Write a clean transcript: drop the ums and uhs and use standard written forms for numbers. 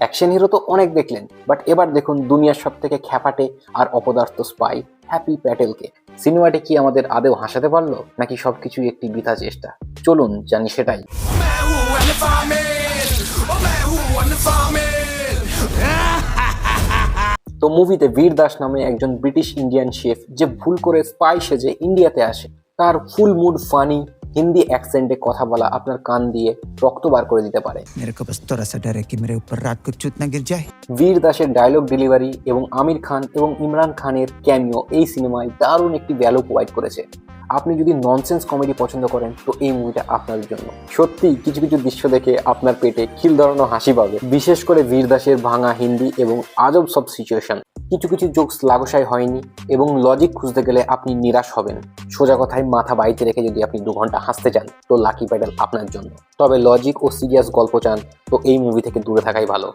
Action hero তো অনেক দেখলেন, বাট এবার দেখুন দুনিয়ার সব থেকে খ্যাপাটে আর অপদার্থ স্পাই হ্যাপি প্যাটেলকে। সিনেমাটি কি আমাদের আদেও হাসাতে পারলো, নাকি সবকিছুই একটি বৃথা চেষ্টা? চলুন জানি সেটাই। তো মুভিতে বীর দাস নামে একজন ব্রিটিশ ইন্ডিয়ান শেফ যে ভুল করে স্পাই সেজে ইন্ডিয়াতে আসে। তার ফুল মুড ফানি হিন্দি অ্যাকসেন্টে কথা বলা আপনার কান দিয়ে রক্ত বার করে দিতে পারে। मेरे को बस थोड़ा सा डर है कि मेरे ऊपर रात को चूत ना गिर जाए। বীর দাসের ডায়লগ ডেলিভারি এবং আমির খান এবং ইমরান খানের ক্যামিও এই সিনেমায় দারুণ একটি ভ্যালু প্রোভাইড করেছে। আপনি যদি ননসেন্স কমেডি পছন্দ করেন তো এই মুভিটা আপনার জন্য। সত্যি কিছু কিছু দৃশ্য দেখে আপনার পেটে খিল ধরানো হাসি পাবে, বিশেষ করে বীর দাসের ভাঙা হিন্দি এবং আজব সব সিচুয়েশন। কিছু কিছু জোকস লাগোসাই হয়নি এবং লজিক খুঁজতে গেলে আপনি নিরাশ হবেন। সোজা কথায় মাথা বাড়িতে রেখে যদি আপনি 2 ঘন্টা হাসতে চান তো লাকি প্যাডেল আপনার জন্য। তবে লজিক ও সিরিয়াস গল্প চান তো এই মুভি থেকে দূরে থাকাই ভালো।